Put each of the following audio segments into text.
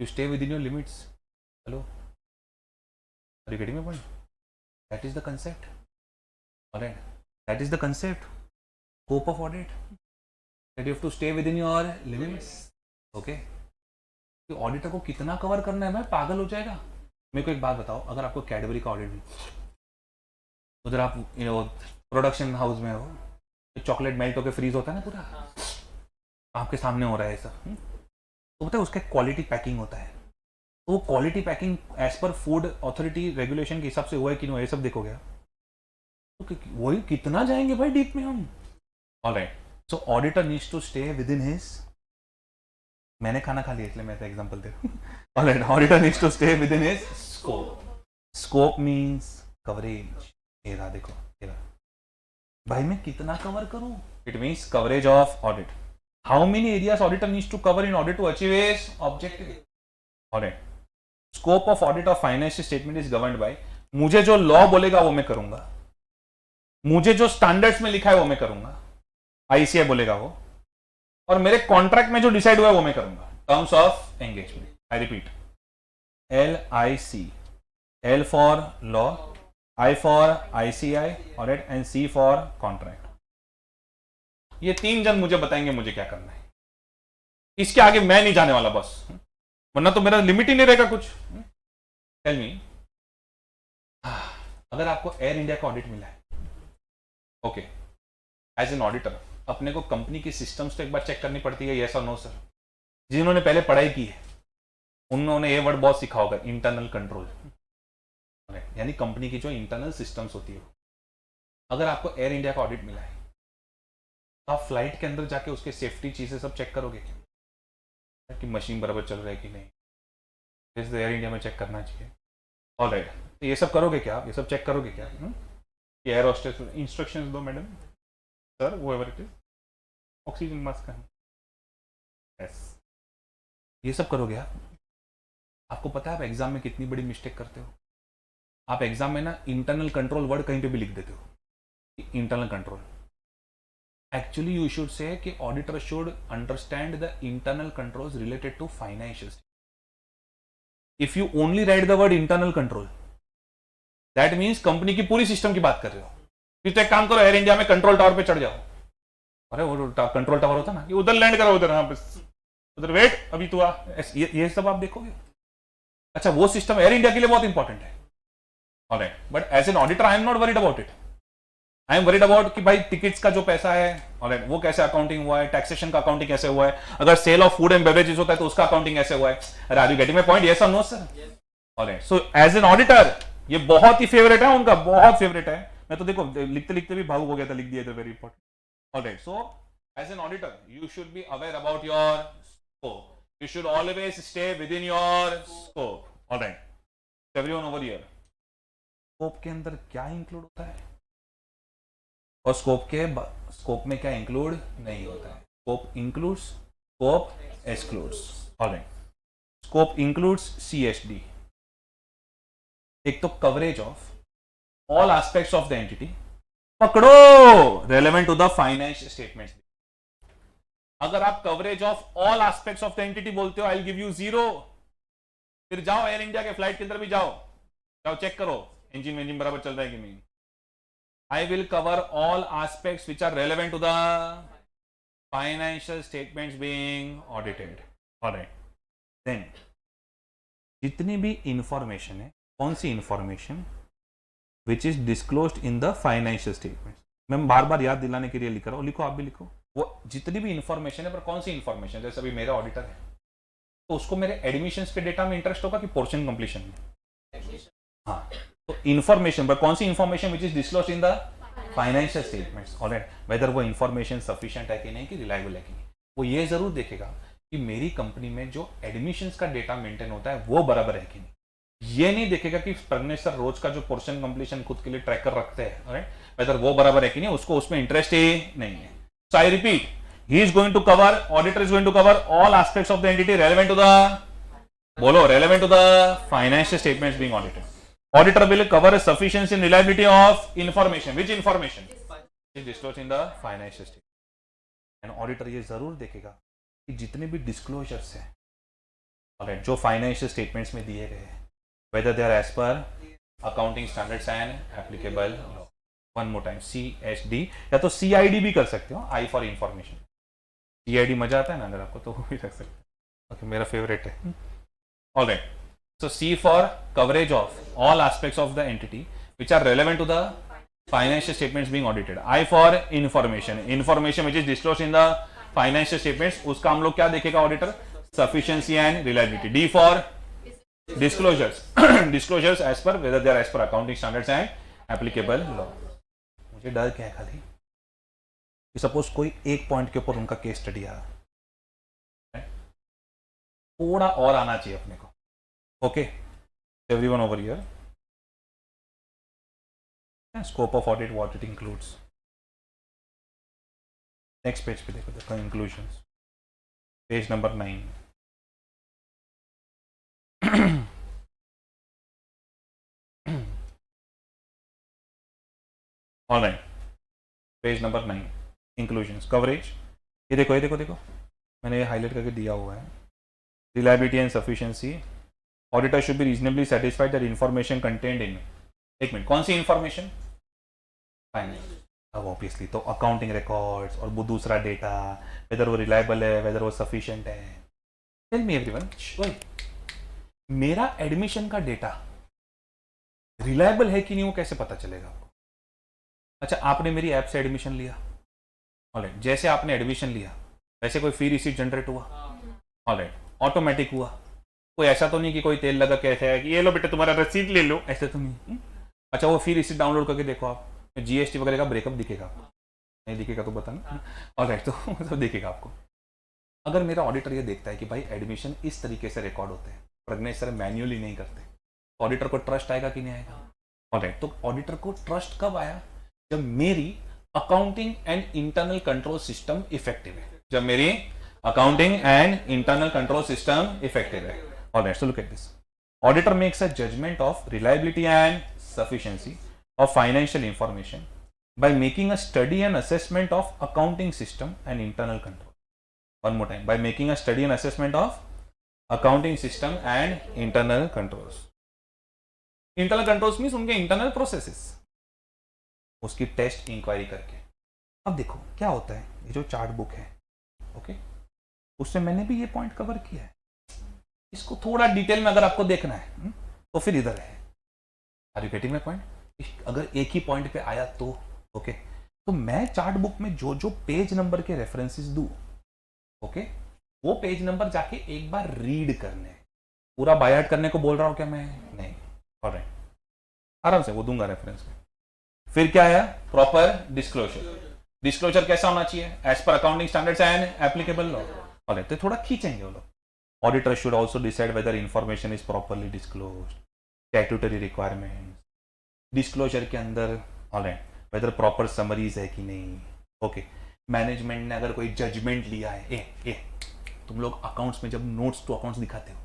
You stay within your limits. Hello? Are you getting my point? That is the concept. Alright. That is the concept. Scope of audit. That you have to stay within your limits. Okay? कि auditor को कितना cover करना है, मैं पागल हो जाएगा। मेरे को एक बात बताओ, अगर आपको कैडबरी का ऑडिट भी, उधर आप प्रोडक्शन हाउस में हो, चॉकलेट मेल्ट होकर फ्रीज होता है ना पूरा, आपके सामने हो रहा है सब, तो पता है उसका क्वालिटी पैकिंग होता है, तो वो quality packing as per food authority regulation के हिसाब से हुआ है कि नहीं, ये सब देखोगे तो वही कितना जाएंगे भाई डीप में हम। Alright, so auditor needs to stay within his, मैंने खाना खा लिया इसलिए मैं एग्जांपल दे रहा हूं। Alright, auditor needs to stay within his scope. Scope means coverage. ये रहा, देखो ये रहा भाई, मैं कितना कवर करूं, it means coverage of audit. How many areas auditor needs to cover in order to achieve his objective. Alright, scope of audit of financial statement is governed by, मुझे जो लॉ बोलेगा वो मैं करूंगा, मुझे जो स्टैंडर्ड्स में लिखा है वो मैं करूंगा, आईसीआई बोलेगा वो, और मेरे कॉन्ट्रैक्ट में जो डिसाइड हुआ है वो मैं करूंगा। Terms of engagement, I repeat, LIC, L for law, I for ICI, alright, and C for contract. ये तीन जन मुझे बताएंगे मुझे क्या करना है, इसके आगे मैं नहीं जाने वाला बस, वरना तो मेरा लिमिट ही नहीं रहेगा कुछ। टेल मी, अगर आपको एयर इंडिया का ऑडिट मिला है, ओके, एज एन ऑडिटर अपने को कंपनी की सिस्टम्स तो एक बार चेक करनी पड़ती है, यस और नो सर। जिन्होंने पहले पढ़ाई की है उन्होंने ये वर्ड बहुत सीखा होगा, इंटरनल कंट्रोल, यानी कंपनी की जो इंटरनल सिस्टम्स होती है। अगर आपको एयर इंडिया का ऑडिट मिला है, आप फ्लाइट के अंदर जाके उसके सेफ्टी चीजें सब चेक करोगे कि मशीन बराबर चल रहा है कि नहीं, जैसे एयर इंडिया में चेक करना चाहिए। ऑलराइट, तो ये सब करोगे क्या, ये सब चेक करोगे क्या? एयर होस्टेस इंस्ट्रक्शंस दो मैडम, सर वो ever it is, oxygen mask का, यस, ये सब करोगे आप। आपको पता है आप एग्जाम में कितनी बड़ी मिस्टेक करते हो, आप एग्जाम में ना इंटरनल कंट्रोल वर्ड कहीं पे भी लिख देते हो, internal control. Actually you should say कि auditor should understand the internal controls related to financial. If you only write the word internal control, that means company की पूरी सिस्टम की बात कर रहे हो। फिर तो एक काम करो, एयर इंडिया में कंट्रोल टावर पे चढ़ जाओ, अरे वो कंट्रोल टावर होता ना, ये उधर लैंड करो, उधर उधर वेट, अभी तू आ, ये सब आप देखोगे। अच्छा, वो सिस्टम एयर इंडिया के लिए बहुत इंपॉर्टेंट है, alright, but as an auditor I am not worried about it. I am worried about कि भाई टिकट्स का जो पैसा है, ऑलराइट, वो कैसे अकाउंटिंग हुआ है, टैक्सेशन का अकाउंटिंग कैसे हुआ है, अगर sale of food and beverages होता है तो उसका अकाउंटिंग कैसे हुआ है। अरे are you getting my point, yes और no sir? Alright, so as an auditor ये बहुत ही फेवरेट है उनका, बहुत फेवरेट है। मैं तो देखो लिखते लिखते भी भावुक हो गया था, लिख दिया था, very important. Alright, so as an auditor you should be aware about your scope, you should always stay within your scope. All right, everyone over here, scope के अंदर क्या इंक्लूड होता है और स्कोप में क्या इंक्लूड नहीं होता है। Scope includes, scope excludes. Alright, scope includes CSD, एक तो coverage of all aspects of the entity, पकड़ो, relevant to the financial statements. अगर आप coverage of all aspects of the entity बोलते हो, आई विल गिव यू 0। फिर जाओ air India के फ्लाइट के अंदर भी जाओ चेक करो इंजन बराबर चल रहा है कि नहीं। I will cover all aspects which are relevant to the financial statements being audited. Alright, then जितनी भी इंफॉर्मेशन है, कौन सी information which is disclosed in the financial statements, मैं बार बार याद दिलाने के लिए लिख रहा हूं, लिखो, आप भी लिखो। वो जितनी भी इंफॉर्मेशन है, पर कौन सी इंफॉर्मेशन, जैसे अभी मेरा ऑडिटर है तो उसको मेरे एडमिशंस के डेटा में इंटरेस्ट होगा कि पोर्शन कंप्लीशन में? हाँ, तो इंफॉर्मेशन, पर कौन सी information which is disclosed in the financial statements. Alright, whether वो इंफॉर्मेशन सफिशिएंट है कि नहीं, कि रिलायबल है कि नहीं। वो ये जरूर देखेगा कि मेरी कंपनी में जो एडमिशंस का डेटा मेंटेन होता है वो बराबर है कि नहीं। ये नहीं देखेगा कि प्रज्ञेश सर रोज का जो पोर्शन कंप्लीशन खुद के लिए ट्रैकर रखते हैं, ऑलराइट, वेदर वो बराबर है कि नहीं, उसको उसमें इंटरेस्ट ही नहीं है। So I repeat, he is going to cover, auditor is going to cover all aspects of the entity relevant to the, bolo, relevant to the financial statements being audited. Auditor will cover sufficiency and reliability of information. Which information is disclosed in the financial statement? And auditor ये जरूर देखेगा कि जितने भी disclosures हैं alright, जो financial statements में दिए गए हैं, whether they are as per accounting standards and applicable law. One more time, CSD या तो CID भी कर सकते हो, आई फॉर इंफॉर्मेशन। CID मजा आता है ना अगर आपको, तो वो भी रख सकते हो। ओके, मेरा फेवरेट है। Alright, so C for coverage of all aspects of the entity which are relevant to the financial statements being audited. I for information which is disclosed in the financial statements, उसका हम लोग क्या देखेगा auditor? Sufficiency and reliability. D for disclosures as per whether they are as per accounting standards and applicable law. मुझे डर क्या है खाली कि सपोज कोई एक पॉइंट के ऊपर उनका केस स्टडी आ, थोड़ा और आना चाहिए अपने को। Okay, everyone over here. Scope of audit, what it includes. Next page पे देखो, the conclusions. Page number 9. All right. Page number 9. Inclusions. Coverage. ये देखो, ये देखो, मैंने ये हाईलाइट करके दिया हुआ है। Reliability and sufficiency. Auditor should be reasonably satisfied that information contained in, एक मिनट, कौन सी इंफॉर्मेशन? फाइनेंस। अब ऑब्वियसली तो अकाउंटिंग रिकॉर्ड्स और वो दूसरा डेटा, वेदर वो रिलायबल है, वेदर वो सफिशिएंट है। टेल मी एवरीवन, मेरा एडमिशन का डेटा रिलायबल है कि नहीं, वो कैसे पता चलेगा आपको? अच्छा, आपने मेरी ऐप से एडमिशन लिया, ऑलराइट, जैसे आपने एडमिशन लिया वैसे कोई फी रिसीट जनरेट हुआ, ऑलराइट, ऑटोमेटिक हुआ। कोई ऐसा तो नहीं कि कोई तेल लगा कैसे है कि ये लो बेटा तुम्हारा रसीद ले लो, ऐसे तो नहीं। अच्छा, वो फी रिसीट डाउनलोड करके देखो आप, GST वगैरह का ब्रेकअप दिखेगा आपको, नहीं दिखेगा तो बताना, ऑलराइट, तो दिखेगा आपको। अगर मेरा ऑडिटर ये देखता है कि भाई एडमिशन इस तरीके से रिकॉर्ड होते हैं, प्रज्ञेश सर मैन्युअली नहीं करते, तो ऑडिटर को ट्रस्ट आएगा कि नहीं आएगा? ऑलराइट, तो ऑडिटर को ट्रस्ट कब आया? जब मेरी accounting and internal control system effective है, जब मेरी accounting and internal control system effective है। Alright, so look at this, auditor makes a judgement of reliability and sufficiency of financial information by making a study and assessment of accounting system and internal control. One more time, by making a study and assessment of accounting system and internal controls. Internal controls means उनके internal processes, उसकी test inquiry करके। अब देखो क्या होता है, ये जो चार्ट बुक है, ओके, उससे मैंने भी ये पॉइंट कवर किया है। इसको थोड़ा डिटेल में अगर आपको देखना है तो फिर इधर है। Are you getting my point? अगर एक ही पॉइंट पे आया तो ओके, तो मैं चार्ट बुक में जो जो पेज नंबर के रेफरेंसेस दूं, ओके, वो पेज नंबर जाके एक बार रीड करने, पूरा बाय हार्ट करने को बोल रहा हूं क्या मैं? नहीं, ऑलराइट, आराम से वो दूंगा रेफरेंस में। फिर क्या है? Proper disclosure. डिस्क्लोजर कैसा होना चाहिए? As per accounting standards and applicable law. Alright, तो थोड़ा खींचेंगे वो लोग। Auditor should also decide whether information is properly disclosed, statutory requirement, disclosure के अंदर, ऑलराइट, वेदर प्रॉपर समरीज है कि नहीं, ओके। मैनेजमेंट ने अगर कोई जजमेंट लिया है, तुम लोग अकाउंट्स में जब नोट्स टू अकाउंट्स दिखाते हो,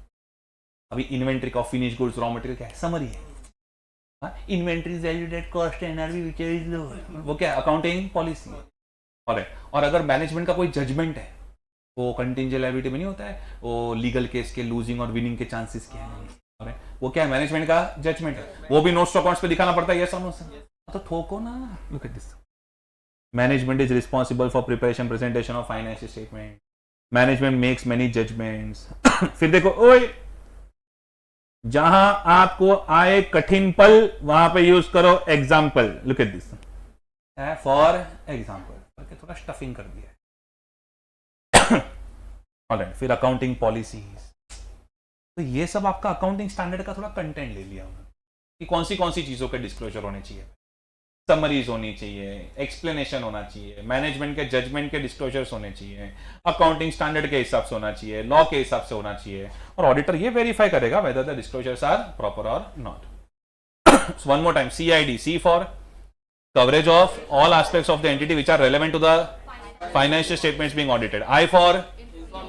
अभी इन्वेंट्री का फिनिश गुड्स रॉ मटेरियल क्या है? समरी है। Inventory valued at cost NRV which is low, वो क्या है? अकाउंटिंग पॉलिसी है, ऑलराइट। और अगर मैनेजमेंट का कोई जजमेंट है, वो कंटिंजेंट लायबिलिटी में नहीं होता है, वो लीगल केस के लूजिंग और विनिंग के चांसेस क्या है, वो क्या है? मैनेजमेंट का जजमेंट है, वो भी नोट्स टू अकाउंट्स पे दिखाना पड़ता है, यस और नो सर? तो ठोको ना। Look at this, management is responsible for preparation presentation of financial statement, management makes many judgments. फिर देखो, ओए, जहां आपको आए कठिन पल वहां पे यूज करो example. Look at this, for example, थोड़ा स्टफिंग कर दिया। ऑलराइट, फिर अकाउंटिंग पॉलिसीज, तो ये सब आपका अकाउंटिंग स्टैंडर्ड का थोड़ा कंटेंट ले लिया उन्होंने कि कौन सी चीजों के डिस्क्लोजर होने चाहिए, समरीज होनी चाहिए, एक्सप्लेनेशन होना चाहिए, मैनेजमेंट के जजमेंट के डिस्क्लोजर्स होने चाहिए, अकाउंटिंग स्टैंडर्ड के हिसाब से होना चाहिए, लॉ के हिसाब से होना चाहिए, और ऑडिटर ये वेरीफाई करेगा whether the disclosures are proper और not. One more time, CID, C for coverage of all aspects of the entity which are relevant to the financial statements being audited. I for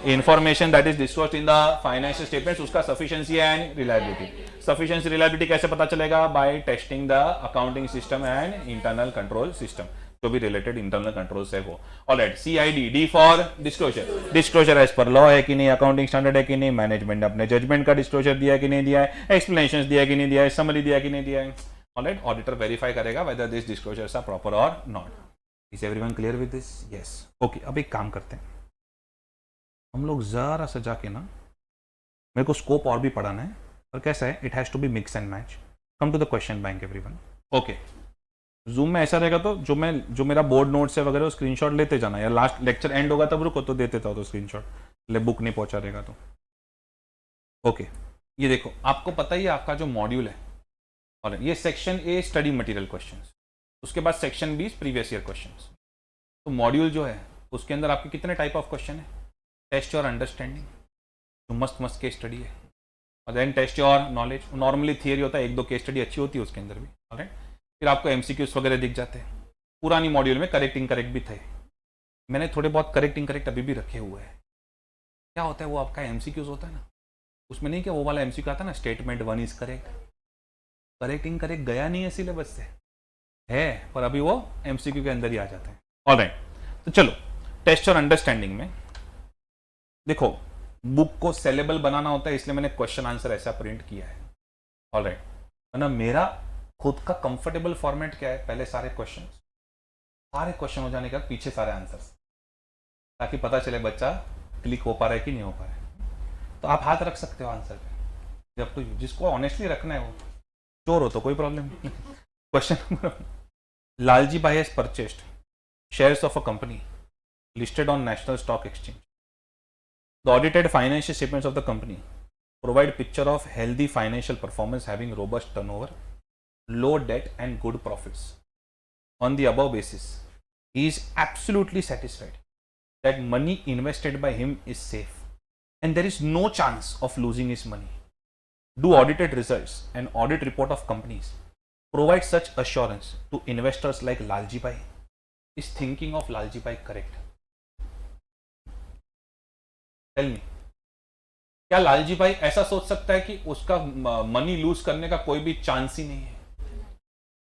information that is disclosed in the financial statements, उसका sufficiency and reliability. Sufficiency reliability कैसे पता चलेगा? By testing the accounting system and internal control system. जो भी related internal control से हो। Alright, CID, D for disclosure, disclosure as per law है कि नहीं, अकाउंटिंग स्टैंडर्ड है कि नहीं, मैनेजमेंट ने अपने जजमेंट का डिस्क्लोजर दिया कि नहीं दिया है, एक्सप्लेनेशंस दिया कि नहीं दिया है, समरी दिया कि नहीं दिया है। ऑलराइट, ऑडिटर वेरीफाई करेगा whether this disclosures are proper और not. Is everyone clear with this? Yes, okay. अब एक काम करते हैं, हम लोग जरा सा जाके ना, मेरे को स्कोप और भी पढ़ाना है, और कैसा है, it has to be mix and match. Come to the question bank everyone. Okay, zoom में ऐसा रहेगा तो जो मेरा बोर्ड नोट्स है वगैरह स्क्रीनशॉट लेते जाना, या लास्ट लेक्चर एंड होगा तब रुको तो देते था तो स्क्रीनशॉट ले, बुक नहीं पहुंचा रहेगा तो। ओके, ये देखो, आपको पता ही है आपका जो मॉड्यूल है, और ये section A study material questions, उसके बाद section B previous year questions. तो मॉड्यूल जो है उसके अंदर आपके कितने टाइप ऑफ क्वेश्चन है? टेस्ट योर अंडरस्टैंडिंग, जो मस्त मस्त केस स्टडी है, और then test your knowledge, normally theory होता है, एक दो केस स्टडी अच्छी होती है उसके अंदर भी। ऑलराइट, फिर आपको MCQs वगैरह दिख जाते हैं। पुरानी मॉड्यूल में करेक्ट इनकरेक्ट भी थे, मैंने थोड़े बहुत करेक्ट इनकरेक्ट अभी भी रखे हुए हैं। क्या होता है वो आपका MCQs होता है ना, उसमें नहीं क्या वो वाला MCQ आता है ना, statement 1 is correct, correct incorrect गया नहीं है सिलेबस से, है पर अभी वो MCQ के अंदर ही आ जाता है। ऑलराइट, तो चलो टेस्ट और अंडरस्टैंडिंग में देखो, बुक को सेलेबल बनाना होता है, इसलिए मैंने क्वेश्चन आंसर ऐसा प्रिंट किया है। ऑलराइट, वरना मेरा खुद का कंफर्टेबल फॉर्मेट क्या है, पहले सारे क्वेश्चन हो जाने के बाद पीछे सारे आंसर्स, ताकि पता चले बच्चा क्लिक हो पा रहा है कि नहीं हो पा रहा है। तो आप हाथ रख सकते हो आंसर पे, जब तो जिसको ऑनेस्टली रखना है वो चोर हो तो कोई प्रॉब्लम नहीं। क्वेश्चन नंबर, लालजी भाई has purchased shares of a company listed on National Stock Exchange. The audited financial statements of the company provide picture of healthy financial performance having robust turnover, low debt and good profits. On the above basis, he is absolutely satisfied that money invested by him is safe and there is no chance of losing his money. Do audited results and audit report of companies provide such assurance to investors like Lalji Bhai? Is thinking of Lalji Bhai correct? Tell me, क्या लालजी भाई ऐसा सोच सकता है कि उसका money loose करने का कोई भी चांस ही नहीं है?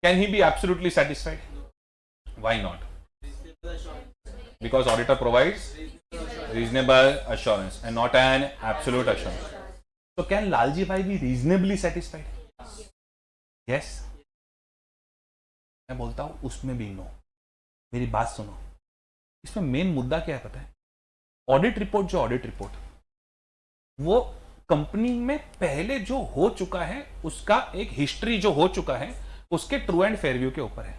Can he be absolutely satisfied? Why not? Because auditor provides reasonable assurance and not an absolute assurance. So can Lalji Bhai be reasonably satisfied? Yes. मैं बोलता हूं उसमें भी नो. मेरी बात सुनो, इसमें मेन मुद्दा क्या है पता है? ऑडिट रिपोर्ट, जो ऑडिट रिपोर्ट वो कंपनी में पहले जो हो चुका है उसका एक हिस्ट्री जो हो चुका है उसके ट्रू एंड फेयर व्यू के ऊपर है.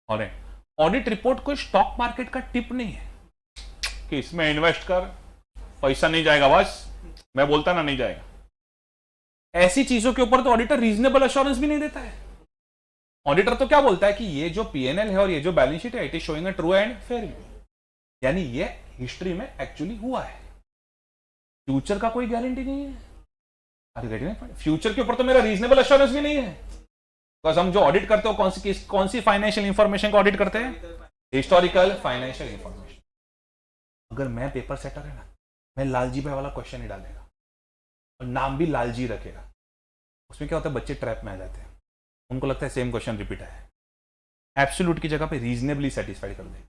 और ऑडिट रिपोर्ट कोई स्टॉक मार्केट का टिप नहीं है कि इसमें इन्वेस्ट कर, पैसा नहीं जाएगा, बस मैं बोलता ना नहीं जाएगा. ऐसी चीजों के ऊपर तो ऑडिटर रीजनेबल अश्योरेंस भी नहीं देता है. ऑडिटर तो क्या बोलता है कि ये जो पीएनएल है और ये जो बैलेंस शीट है it is showing a true and fair view, यानी ये हिस्ट्री में एक्चुअली हुआ है. फ्यूचर का कोई गारंटी नहीं है. फ्यूचर के ऊपर तो मेरा रीजनेबल अश्योरेंस भी नहीं है. बिकॉज हम जो ऑडिट करते हो कौन सी फाइनेंशियल इंफॉर्मेशन को ऑडिट करते हैं? Historical financial information. अगर मैं पेपर सेटर है ना, मैं लालजी भाई वाला क्वेश्चन ही डालेगा और नाम भी लालजी रखेगा. उसमें क्या होता है, बच्चे ट्रैप में आ जाते हैं, उनको लगता है सेम क्वेश्चन रिपीट है. एब्सोल्यूट की जगह पे रीजनेबली सेटिस्फाइड कर देगा.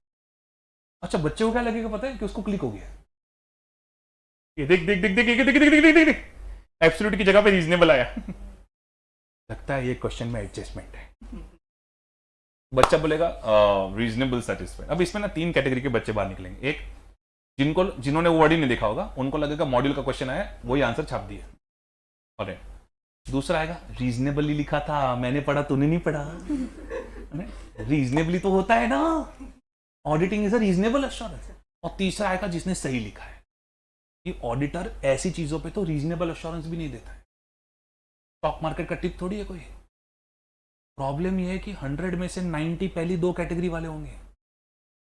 अच्छा, बच्चे को क्या लगेगा पता है कि उसको क्लिक हो गया, ये देख देख देख देख देख देख देख देख देख एब्सोल्यूट की जगह पे रीजनेबल आया. लगता है ये क्वेश्चन में एडजस्टमेंट है. बच्चा बोलेगा रीजनेबल सेटिस्फाइड. अब इसमें ना 3 कैटेगरी के बच्चे बाहर निकलेंगे. एक जिन्होंने वो वर्ड ही नहीं देखा होगा, उनको लगेगा मॉड्यूल का क्वेश्चन आया, वही आंसर छाप दिया. और दूसरा आएगा रीजनेबली लिखा था, मैंने पढ़ा तूने नहीं पढ़ा. रीजनेबली तो होता है ना, auditing is a reasonable assurance. और तीसरा आएगा जिसने सही लिखा है कि ऑडिटर ऐसी चीजों पे तो रीजनेबल अश्योरेंस भी नहीं देता है. स्टॉक मार्केट का टिप थोड़ी है कोई. प्रॉब्लम यह है कि 100 में से 90 पहली 2 कैटेगरी वाले होंगे,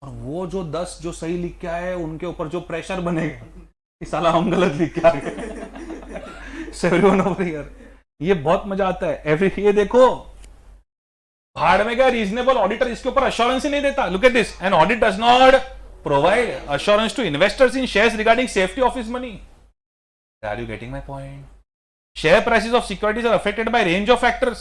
और वो जो 10 जो सही लिख के आए उनके ऊपर जो प्रेशर बनेगा कि साला हम गलत लिख के आ गए. एवरीवन ओवर हियर, ये बहुत मजा आता है. ये देखो भाड़ में गया रीजनेबल, ऑडिटर इसके ऊपर अश्योरेंस ही नहीं देता. Look at this, an audit does not provide assurance to investors in shares regarding safety of his money. Are you getting my point? Share prices of securities are affected by range of factors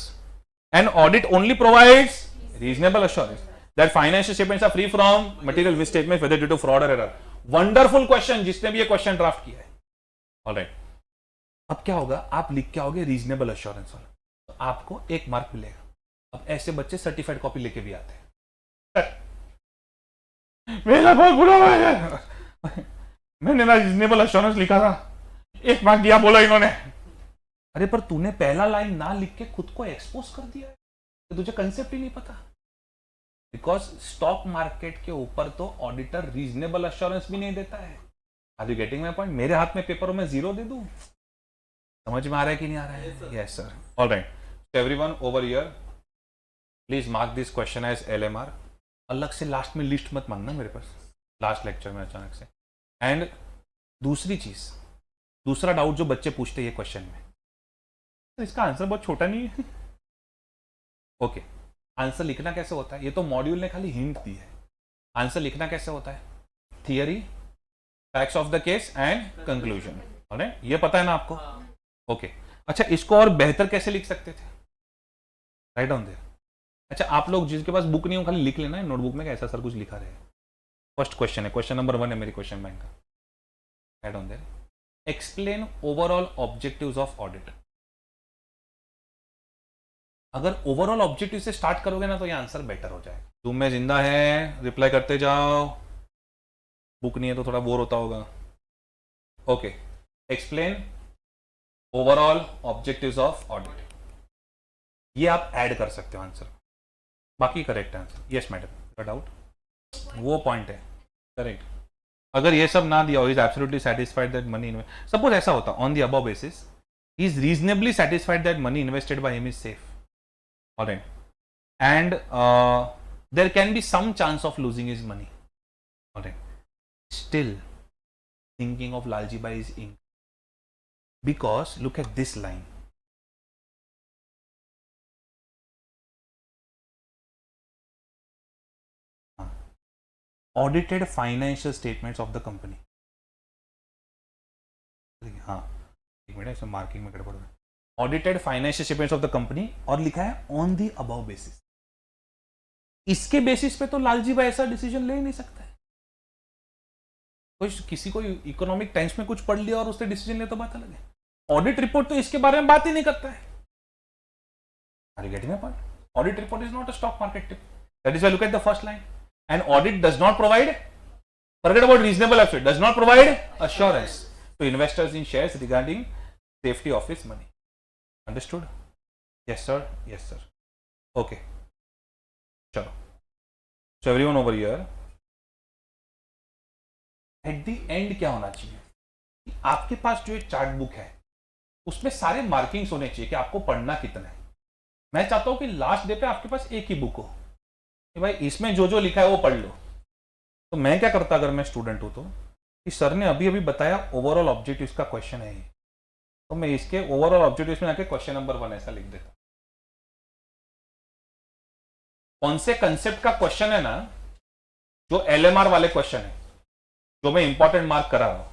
and audit only provides reasonable assurance. that financial statements are free from material misstatements whether due to fraud or error. Wonderful question, जिसने भी ये question draft किया है. Alright, अब क्या होगा, आप लिख के आओगे रीजनेबल अश्योरेंस वाला, तो आपको 1 मार्क मिलेगा. अब ऐसे बच्चे सर्टिफाइड कॉपी लेके भी आते हैं. मेरा बहुत बुरा हुआ है, मैंने ना रीजनेबल अश्योरेंस लिखा था, 1 मार्क दिया बोला इन्होंने. अरे पर तूने पहला लाइन ना लिख के खुद को एक्सपोज कर दिया है, तो तुझे कंसेप्ट ही नहीं पता. बिकॉज स्टॉक मार्केट के ऊपर तो ऑडिटर रीजनेबल अश्योरेंस भी नहीं देता है. Are you getting my point? मेरे हाथ में पेपरों में 0 दे दूं? समझ में आ रहा है कि नहीं आ रहा है? Yes sir. Alright, everyone over here please mark this question as LMR. अलग से लास्ट में लिस्ट मत मांगना मेरे पास लास्ट लेक्चर में अचानक से. एंड दूसरी चीज, दूसरा डाउट जो बच्चे पूछते हैं ये क्वेश्चन में, तो इसका आंसर बहुत छोटा नहीं है. ओके, आंसर लिखना कैसे होता है? ये तो मॉड्यूल ने खाली हिंट दी है. आंसर लिखना कैसे होता है? Theory, facts of the case and conclusion. Alright, ये पता है ना आपको? ओके. अच्छा, इसको और बेहतर कैसे लिख सकते थे? Write down there. अच्छा, आप लोग जिसके पास बुक नहीं हो खाली लिख लेना है नोटबुक में, ऐसा सर कुछ लिखा रहे. फर्स्ट क्वेश्चन है, क्वेश्चन नंबर 1 है मेरी क्वेश्चन बैंक का. Write down there. Explain overall objectives of audit. अगर ओवरऑल ऑब्जेक्टिव से स्टार्ट करोगे ना तो ये आंसर बेटर हो जाएगा. जूम में जिंदा है, रिप्लाई करते जाओ. बुक नहीं है तो थोड़ा बोर होता होगा. Okay, explain overall objectives of audit. ये आप ऐड कर सकते हो आंसर, बाकी correct answer. Yes madam, doubt वो पॉइंट है करेक्ट. अगर ये सब ना दिया हो, is absolutely satisfied that money, suppose ऐसा होता on the above basis, he is reasonably satisfied that money invested by him is safe. Alright, and there can be some chance of losing his money. Alright, still thinking of Lalji Bhai is in, because look at this line. Audited financial statements of the company. हाँ, एक minute, इसमें marking में गड़बड़ है. Audited financial statements of the company और लिखा है on the above basis. इसके बेसिस पे तो लालजी भाई ऐसा डिसीजन ले ही नहीं सकता है. कोई किसी को इकोनॉमिक टाइम्स में कुछ पढ़ लिया और उससे डिसीजन ले तो बात अलग है. ऑडिट रिपोर्ट तो इसके बारे में बात ही नहीं करता है. Are you getting my point? Audit report is not a stock market tip. That is why look at the first line. And audit does not provide, forget about reasonable assurance, does not provide assurance to investors in shares regarding safety of his money. Understood? Yes sir, yes sir. Okay, chalo. So everyone over here, at the end क्या होना चाहिए? आपके पास जो एक chart book है उसमें सारे markings होने चाहिए कि आपको पढ़ना कितना है. मैं चाहता हूं कि लास्ट डे पे आपके पास एक ही बुक हो कि भाई इसमें जो जो लिखा है वो पढ़ लो. तो मैं क्या करता अगर मैं स्टूडेंट हूं तो, कि सर ने अभी अभी बताया ओवरऑल ऑब्जेक्टिव्स का क्वेश्चन है, तो मैं इसके ओवरऑल ऑब्जेक्टिव्स में आके क्वेश्चन नंबर 1 ऐसा लिख देता. कौन से कंसेप्ट का क्वेश्चन है ना, जो LMR वाले क्वेश्चन है, जो मैं इंपॉर्टेंट मार्क करा रहा हूं.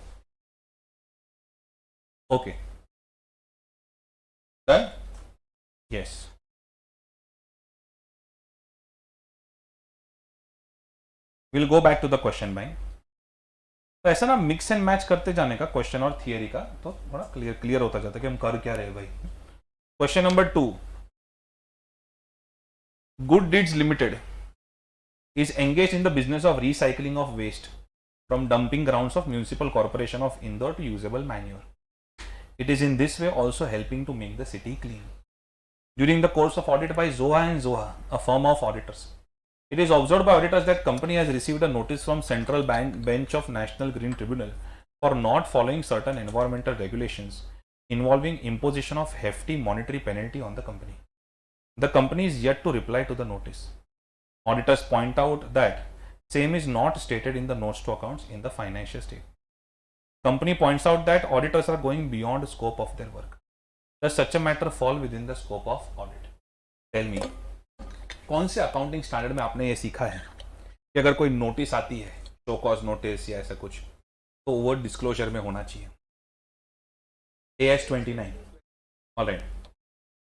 Okay done. Yes, will go back to the question भाई. तो ऐसा ना मिक्स एंड मैच करते जाने का क्वेश्चन और थियरी का, तो थोड़ा क्लियर होता जाता है कि हम कर क्या रहे भाई. Question number 2, good deeds limited is engaged in the business of recycling of waste from dumping grounds of Municipal Corporation of Indore to usable manure. It is in this way also helping to make the city clean. During the course of audit by Zoha and Zoha, a firm of auditors, it is observed by auditors that company has received a notice from Central Bench of National Green Tribunal for not following certain environmental regulations involving imposition of hefty monetary penalty on the company. The company is yet to reply to the notice. Auditors point out that same is not stated in the notes to accounts in the financial statement. Company points out that auditors are going beyond the scope of their work. Does such a matter fall within the scope of audit? Tell me, कौन से accounting standard में आपने ये सीखा है कि अगर कोई नोटिस आती है, शो कॉज नोटिस या ऐसा कुछ, तो वो डिस्क्लोजर में होना चाहिए. AS 29. ऑलराइट,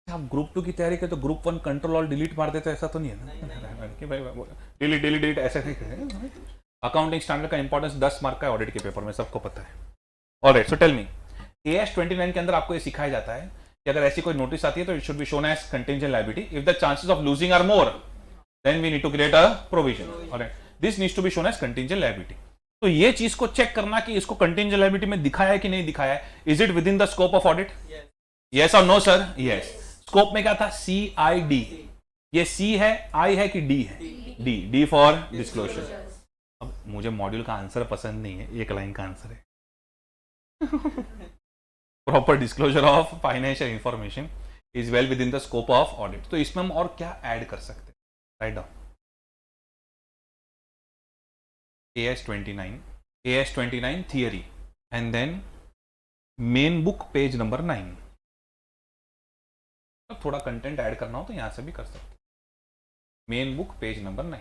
आप ग्रुप 2 की तैयारी करें तो ग्रुप 1 कंट्रोल ऑल डिलीट मार देते, ऐसा तो नहीं है ना कि भाई डिलीट डिलीट डिलीट ऐसे नहीं करें। अकाउंटिंग स्टैंडर्ड का इंपॉर्टेंस 10 मार्क का ऑडिट के पेपर में, सबको पता है। Alright, so tell me, AS 29 के अंदर आपको ये सिखाया जाता है कि अगर ऐसी कोई नोटिस आती है तो it should be shown as contingent liability if the chances of losing are more than we need to create a provision. Alright, this needs to be shown as contingent liability. तो ये चीज को check करना कि इसको contingent liability में दिखाया है कि नहीं दिखाया है, is it with in the scope of audit, yes और नो सर? यस। स्कोप में क्या था? CID, ये C है, I है कि D है? D for disclosure. अब मुझे मॉड्यूल का आंसर पसंद नहीं है, एक लाइन का आंसर है proper disclosure of financial information is well within the scope of audit. तो इसमें हम और क्या ऐड कर सकते हैं? Write down AS 29 theory and then main book page number 9। थोड़ा कंटेंट ऐड करना हो तो यहां से भी कर सकते हैं। Main book page number 9।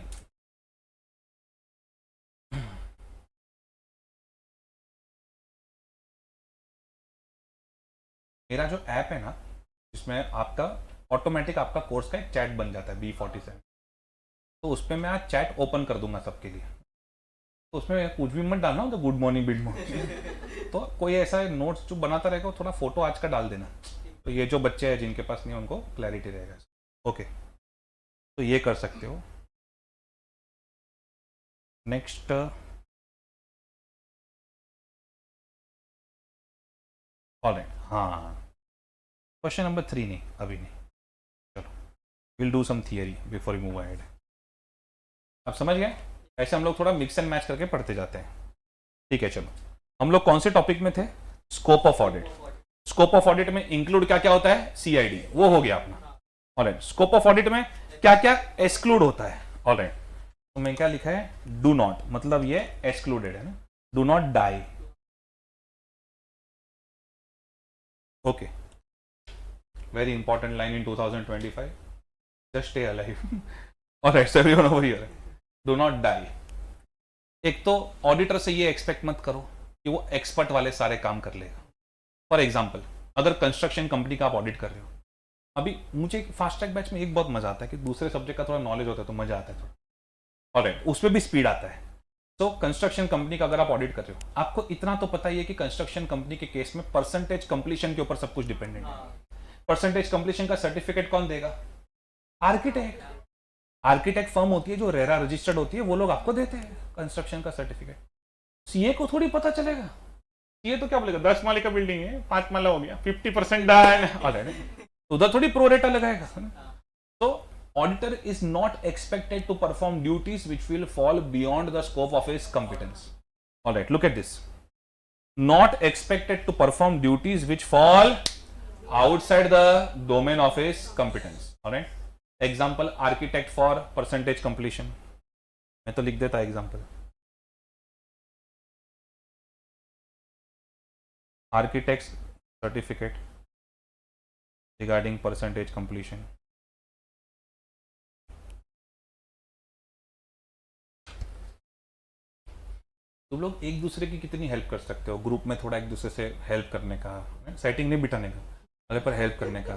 मेरा जो ऐप है ना, इसमें आपका ऑटोमेटिक आपका कोर्स का एक चैट बन जाता है B47, तो उस पर मैं आज चैट ओपन कर दूंगा सबके लिए। तो उसमें कुछ भी मत डालना हो, तो गुड मॉर्निंग बिड मॉर्निंग तो कोई ऐसा नोट्स जो बनाता रहेगा थोड़ा फोटो आज का डाल देना, तो ये जो बच्चे हैं जिनके पास नहीं उनको क्लैरिटी रहेगा। ओके, तो ये कर सकते हो। नेक्स्ट ऑलराइट, हाँ क्वेश्चन नंबर 3 नहीं, अभी नहीं, चलो will do some theory before you move ahead. आप समझ गए? ऐसे हम लोग थोड़ा मिक्स एंड मैच करके पढ़ते जाते हैं। ठीक है, चलो हम लोग कौन से टॉपिक में थे? Scope of audit. Scope of audit में इंक्लूड क्या क्या होता है? CID, वो हो गया अपना। ऑलराइट, स्कोप ऑफ ऑडिट में क्या क्या एक्सक्लूड होता है? ऑलराइट, तो मैं क्या लिखा है? डू नॉट, मतलब ये एक्सक्लूडेड है ना। Do not die, okay, very important line in 2025, just stay alive. Alright everyone over here, do not die. एक तो ऑडिटर से ये एक्सपेक्ट मत करो कि वो एक्सपर्ट वाले सारे काम कर लेगा। फॉर एग्जाम्पल, अगर कंस्ट्रक्शन कंपनी का आप ऑडिट कर रहे हो, अभी मुझे फास्ट ट्रैक बैच में एक बहुत मजा आता है कि दूसरे सब्जेक्ट का थोड़ा नॉलेज होता है तो मजा आता है थोड़ा, ऑलराइट, उसमें भी स्पीड आता है। तो कंस्ट्रक्शन कंपनी का अगर आप ऑडिट कर रहे हो, आपको इतना तो पता ही है कि कंस्ट्रक्शन कंपनी के केस में परसेंटेज कंप्लीशन के ऊपर सब कुछ डिपेंडेंट है। परसेंटेज कंप्लीशन का सर्टिफिकेट कौन देगा? आर्किटेक्ट। आर्किटेक्ट फर्म होती है जो रेरा रजिस्टर्ड होती है, वो लोग आपको देते हैं कंस्ट्रक्शन का सर्टिफिकेट। सीए को थोड़ी पता चलेगा। सीए तो क्या बोलेगा, 10 माले का बिल्डिंग है, 5 माला हो गया, 50% डन, उधर थोड़ी प्रोरेटा लगाएगा। तो auditor is not expected to perform duties which will fall beyond the scope of his competence. All right, look at this. Not expected to perform duties which fall outside the domain of his competence. All right. Example, architect for percentage completion. मैं तो लिख देता example. Architect's certificate regarding percentage completion. तुम लोग एक दूसरे की कितनी हेल्प कर सकते हो ग्रुप में, थोड़ा एक दूसरे से हेल्प करने का, सेटिंग नहीं बिठाने का, अगर पर हेल्प करने का।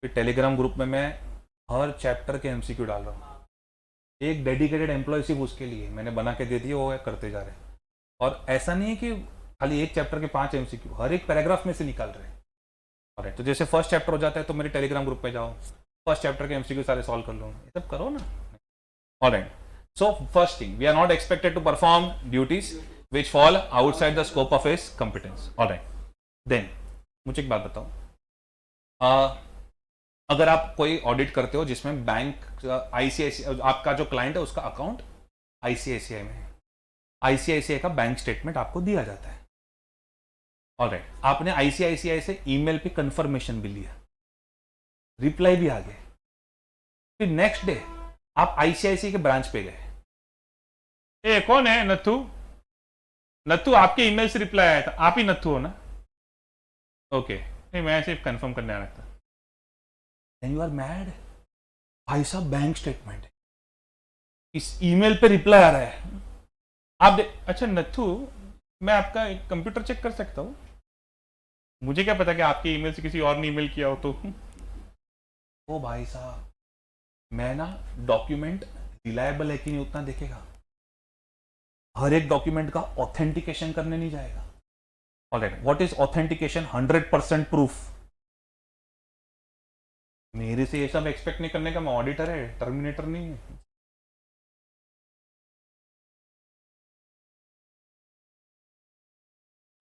फिर टेलीग्राम ग्रुप में मैं हर चैप्टर के MCQ डाल रहा हूँ, एक डेडिकेटेड एम्प्लॉय सिर्फ उसके लिए मैंने बना के दे दिया, वो करते जा रहे हैं। और ऐसा नहीं है कि खाली एक चैप्टर के 5 MCQ, हर एक पैराग्राफ में से निकाल रहे हैं। और तो जैसे फर्स्ट चैप्टर हो जाता है तो मेरे टेलीग्राम ग्रुप में जाओ, फर्स्ट चैप्टर के MCQ सारे सॉल्व कर लो, ये सब करो ना। Alright, so first thing, we are not expected to perform duties which fall outside the scope of his competence. All right, then मुझे एक बात बताओ, अगर आप कोई ऑडिट करते हो जिसमें बैंक ICICI, आपका जो क्लाइंट है उसका अकाउंट ICICI में है, ICICI का बैंक स्टेटमेंट आपको दिया जाता है। ऑलराइट, आपने ICICI से ईमेल पे कंफर्मेशन भी लिया, रिप्लाई भी आ गया, फिर नेक्स्ट डे आप ICICI के ब्रांच पे गए, ए कौन है? नथु, नथु आपके ईमेल से रिप्लाई आया था, आप ही नथु हो ना? ओके, नहीं मैं सिर्फ कंफर्म करने आ रहा था। देन यू आर मैड, भाई साहब बैंक स्टेटमेंट है, इस ईमेल पे रिप्लाई आ रहा है, आप अच्छा नथु, मैं आपका कंप्यूटर चेक कर सकता हूँ? मुझे क्या पता कि आपके ईमेल से किसी और ने ईमेल किया हो तो ओ भाई साहब, मैं ना डॉक्यूमेंट रिलायबल है कि नहीं उतना देखेगा, हर एक डॉक्यूमेंट का ऑथेंटिकेशन करने नहीं जाएगा। Alright, what is authentication? 100% proof. मेरे से ये सब एक्सपेक्ट नहीं करने का, मैं ऑडिटर है, टर्मिनेटर नहीं है।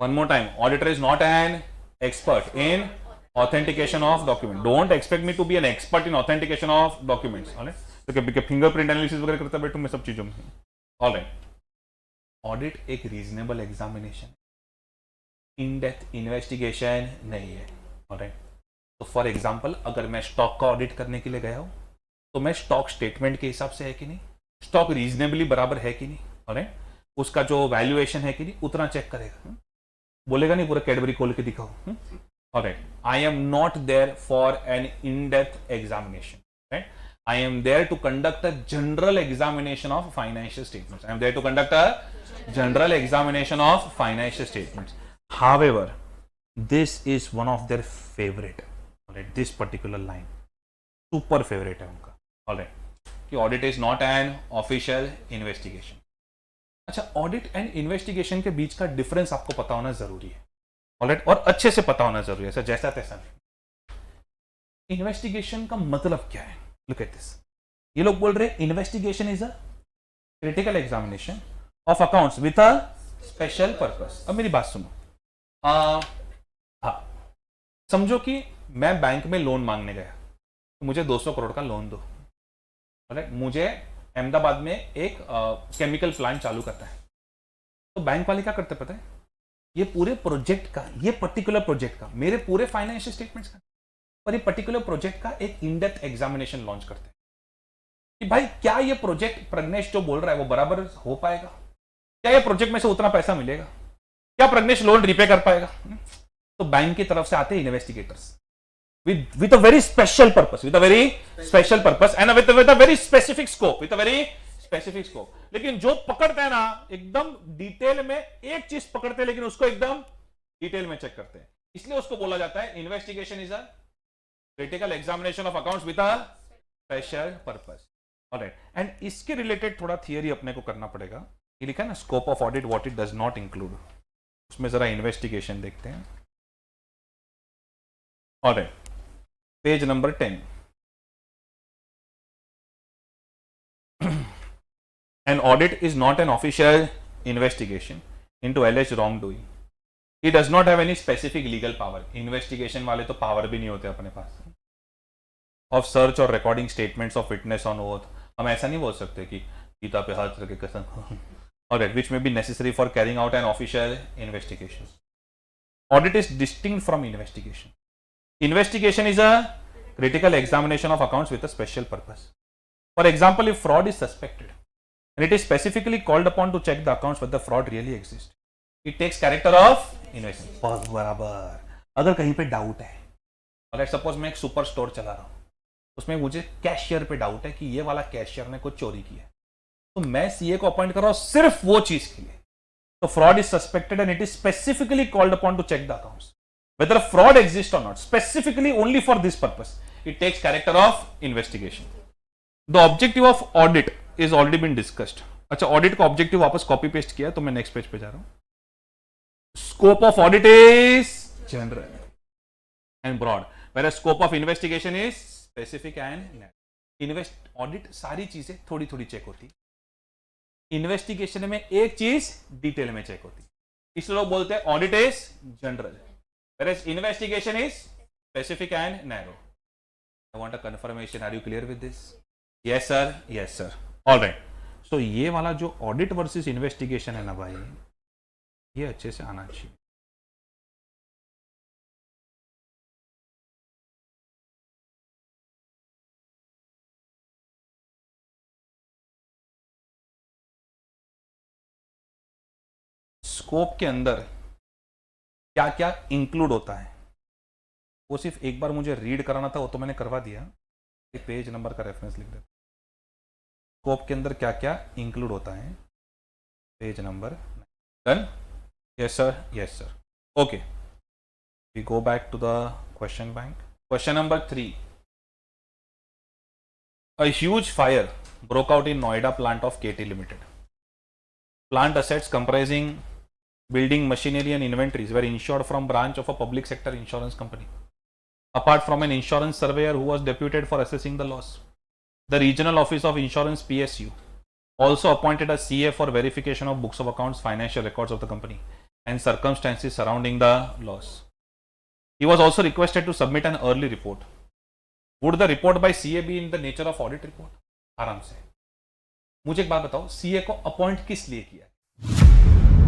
One more time, auditor is not an expert in authentication of document. Don't expect me to be an expert in authentication of documents. All right, तो फिंगरप्रिंट एनालिसिस वगैरह करता बैठूं मैं सब चीजों में। ऑल राइट, ऑडिट एक reasonable examination, in depth investigation नहीं है। ऑल राइट, तो फॉर एग्जांपल अगर मैं स्टॉक का ऑडिट करने के लिए गया हूं तो मैं स्टॉक स्टेटमेंट के हिसाब से है कि नहीं, स्टॉक रीजनेबली बराबर है कि नहीं, ऑल राइट, उसका जो वैल्यूएशन है कि नहीं उतना चेक करेगा। बोलेगा नहीं पूरा कैडबरी खोल के दिखाओ। Alright, I am not there for an in-depth examination. Right? I am there to conduct a general examination of financial statements. I am there to conduct a general examination of financial statements. However, this is one of their favorite. Alright, this particular line, super favorite है उनका। Alright, कि audit is not an official investigation. अच्छा, audit and investigation के बीच का difference आपको पता होना जरूरी है। ऑलराइट, और अच्छे से पता होना जरूरी है, सर जैसा तैसा नहीं। इन्वेस्टिगेशन का मतलब क्या है? लुक एट दिस, ये लोग बोल रहे हैं investigation is a critical examination of accounts with a special purpose. अब मेरी बात सुनो, हाँ, समझो कि मैं बैंक में लोन मांगने गया, तो मुझे 200 करोड़ का लोन दो। ऑलराइट, मुझे अहमदाबाद में एक केमिकल प्लांट चालू करता है, तो बैंक वाले क्या करते पता है, ये पूरे प्रोजेक्ट का, ये पर्टिकुलर प्रोजेक्ट का, मेरे पूरे फाइनेंशियल स्टेटमेंट्स का और ये पर्टिकुलर प्रोजेक्ट का एक इन डेप्थ एग्जामिनेशन लॉन्च करते हैं कि भाई क्या ये प्रोजेक्ट प्रज्ञेश जो बोल रहा है वो बराबर हो पाएगा, क्या ये प्रोजेक्ट में से उतना पैसा मिलेगा, क्या प्रज्ञेश लोन रिपे कर पाएगा। तो बैंक की तरफ से आते हैं investigators with a very special purpose, with a very special purpose and with a very specific scope, with a very specific scope। लेकिन जो पकड़ते हैं ना एकदम डिटेल में, एक चीज पकड़ते हैं लेकिन उसको एकदम डिटेल में चेक करते हैं, इसलिए उसको बोला जाता है investigation is a critical examination of accounts with a special purpose. Alright, and इसके रिलेटेड थोड़ा थियरी अपने को करना पड़ेगा। ये लिखा है ना, scope of audit what it does not include, उसमें जरा इन्वेस्टिगेशन देखते हैं। Alright, page number 10, an audit is not an official investigation into alleged wrongdoing. He does not have any specific legal power. Investigation वाले तो power भी नहीं होते अपने पास। Of search or recording statements of witness on oath, हम ऐसा नहीं बोल सकते कि गीता पे हाथ रख के कसम, alright, which may be necessary for carrying out an official investigation. Audit is distinct from investigation. Investigation is a critical examination of accounts with a special purpose. For example, if fraud is suspected and it is specifically called upon to check the accounts whether fraud really exists, it takes character of investigation. बस बराबर, अगर कहीं पे doubt है, अगर suppose मैं एक super store चला रहा हूँ, उसमें मुझे कैशियर पे डाउट है कि ये वाला कैशियर ने कुछ चोरी किया है, तो मैं सीए को अपॉइंट कर रहा हूँ सिर्फ वो चीज के लिए। तो fraud is suspected and it is specifically called upon to check the accounts whether fraud exists or not, specifically only for this purpose. It takes character of investigation. The objective of audit is already been discussed. अच्छा, audit का objective वापस copy paste किया तो मैं next page पे जा रहा हूं। Scope of audit is general and broad, whereas scope of investigation is specific and invest. Audit सारी चीजें थोड़ी थोड़ी चेक होती, इन्वेस्टिगेशन में एक चीज डिटेल में चेक होती, इसलिए लोग बोलते हैं audit is general, whereas investigation is specific and narrow. I want a confirmation. Are you clear with this? Yes sir, yes sir. All right. So ये वाला जो audit versus investigation है ना भाई, ये अच्छे से आना चाहिए। स्कोप के अंदर क्या क्या इंक्लूड होता है वो सिर्फ एक बार मुझे रीड कराना था, वो तो मैंने करवा दिया। एक पेज नंबर का रेफरेंस लिख देता। स्कोप के अंदर क्या क्या इंक्लूड होता है, page number done. Yes sir, yes sir. Okay, we go back to the question bank. Question number 3, A huge fire broke out in Noida plant of KT Limited. Plant assets comprising building machinery and inventories were insured from branch of a public sector insurance company. Apart from an insurance surveyor who was deputed for assessing the loss, the regional office of insurance PSU also appointed a CA for verification of books of accounts, financial records of the company, and circumstances surrounding the loss. He was also requested to submit an early report. Would the report by CA be in the nature of audit report? आराम से मुझे एक बात बताओ, CA को appoint किस लिए किया?